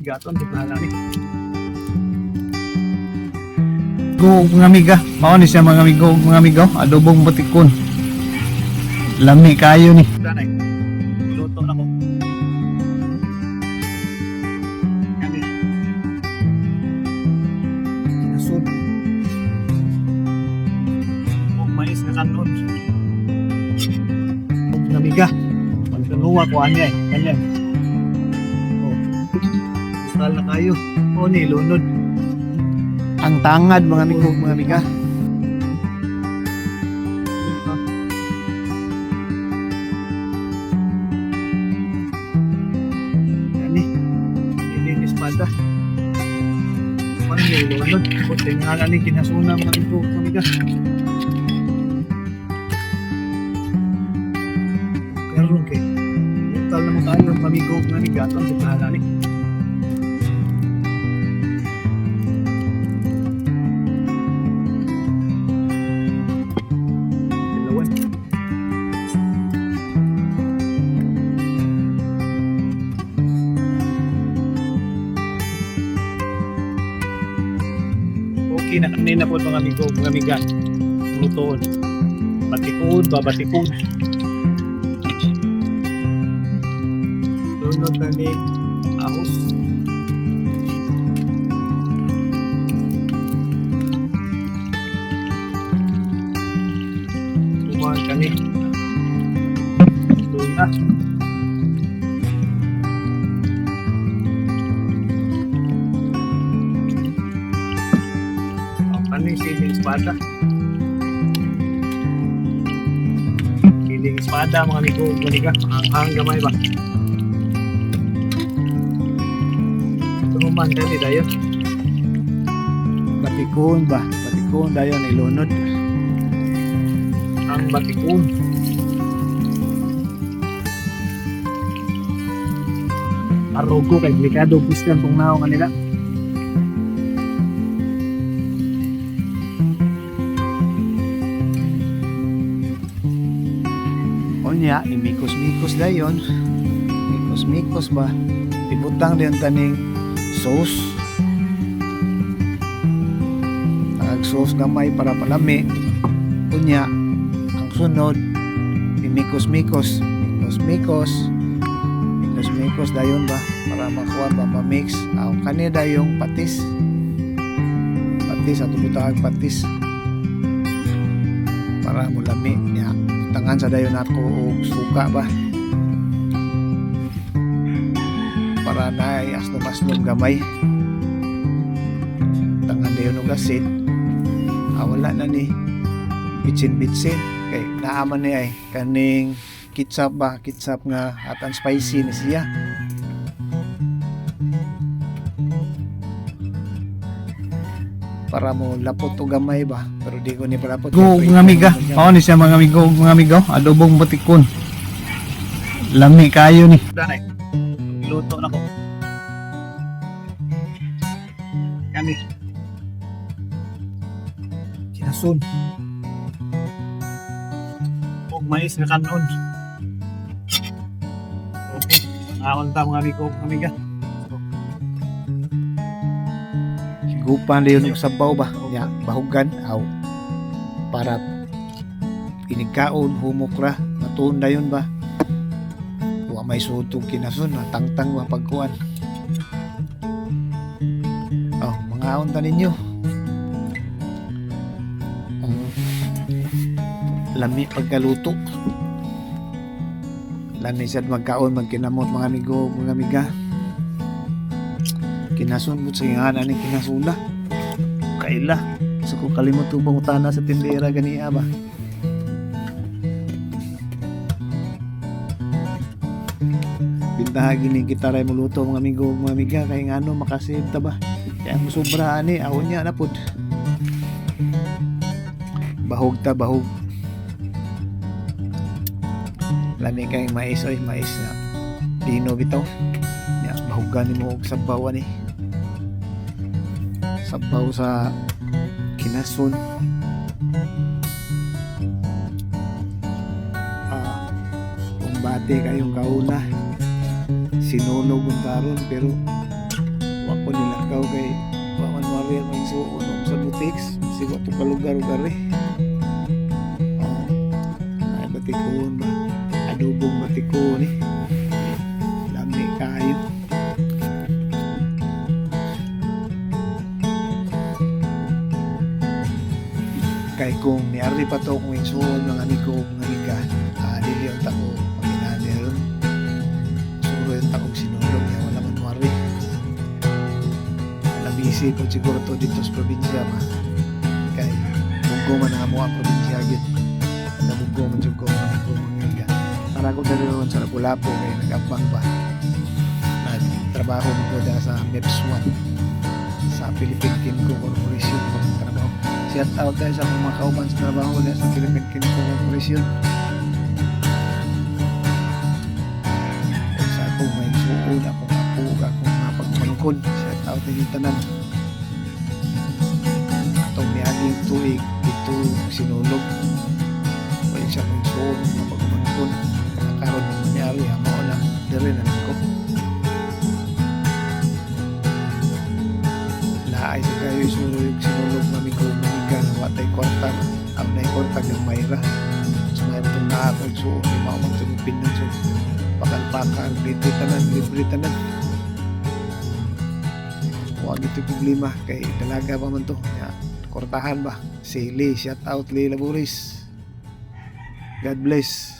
Gaton di pala ni. Go mga amiga, mao ni siya mga amigo, adobong batikon. Lami kayo ni. Danay. Luto na ko. Kami. Nasud. Mais na kanon. Mga amiga, magkaluwa ko anya eh. Kanya. Sal na kayo. O ni lunod. Ang tangad mga amigo, mga amiga. Yan ini espada. Ano ni lunod? Puti nga ni kinasuna mga amigo, mga amiga. Karon kay. Tal naman tayo mga amigo, mga amiga, aton sa pangalan ni. Okay na kanina po mga amigo, mga amiga. Lutoon. Batikod, babatikod. Lunod na ni ahos. Tumahan kami. Doon na. Ano yung siling espada? Siling espada mga amigo, mga ang gamay ba? Tumuman kami dayon. Batikon ba? Batikon dayon ilunod. Ang batikon. Arogo kay delikado piskan kung naong kanila. Nya imikos-mikos dayon, mikos-mikos ba, ibutang dayon taning sauce, sauce gamay para palami. Unya ang sunod imikos-mikos, mikos-mikos dayon ba para makuha ba ma-mix ang kani dayong patis at butang patis para mulami niya. Tangan sa dayon ako og suka ba para naay aslom-aslom gamay. Tangan dayon og asin. Wala na ni bitsin-bitsin kay naaman ni ay kaning ketchup ba, ketchup nga hot and spicy ni siya. Para mo lapot o gamay ba, pero di ko ni palapot. Go mga amiga, mao ni siya mga amigo, adobong batikon. Lami kayo ni. Danay. Luto na ko. Kami. Kinasun. Og mais nga kanon. Okay. Aon ta mga amigo, amiga. Gupan dayon og sabaw ba nya bahugan aw para inikaon humok ra matuon dayon ba wa may sutog kinasun tangtang ba pagkuan. Mga aon ta ninyo lami pagkaluto lami sad magkaon magkinamot mga amigo, mga amiga. Kinasun mo sa ingana ni kinasula kaila so kung kalimot ubang utana sa tindera ganiya ba bintahagi ni kita ray muluto mga amigo, mga amiga kay ngano makasave ta ba kaya musobra ani ahon niya na pud bahog ta bahog lami kay mais na dino bitaw ya bahugan ni mo og sabaw ani sabaw sa kinasun. Kung bati kayong kauna sinunog ang taron pero ikaw kay Paman Maria may suon sa butiks sigo to kalugar-lugar eh. Ay batikon ba? Adobong batikon eh. Lami kayo. Kay kung niari pa to kung insuon ng amiko ng amiga, dili yung tako paminalir. Suro yung takong sinulog niya wala man wari. Nabisi po siguro to dito sa probinsya ma. Kay bugo man amo ang probinsya git. Nabugo man jud ko ang amiga. Para ko dali sa Lapu-Lapu kay nagabang ba. Nagtrabaho ko da sa MEPS 1 sa Philippine Kinko Corporation trabaho. Shout out tayo sa mga kauban sa trabaho nila sa Philippine Kinko Corporation. Kung sa akong may suod, akong apo, akong mapagmalungkod, shout out tayo yung tanan. Itong miyaging tuig, ito sinulog. Kaya siya may suod, mapagmalungkod. Nakaroon ng mangyari, hama ko lang, diri na ko. Laay sa kayo sinulog namin ko manigang watay kontak ang na kontak ng Mayra so mayroon itong nakakol so may mga magtulupin nun so pakalpakal libre tanan huwag ito problema kay dalaga pa man to ya, kortahan ba si Lee shout out Lee Laburis God bless.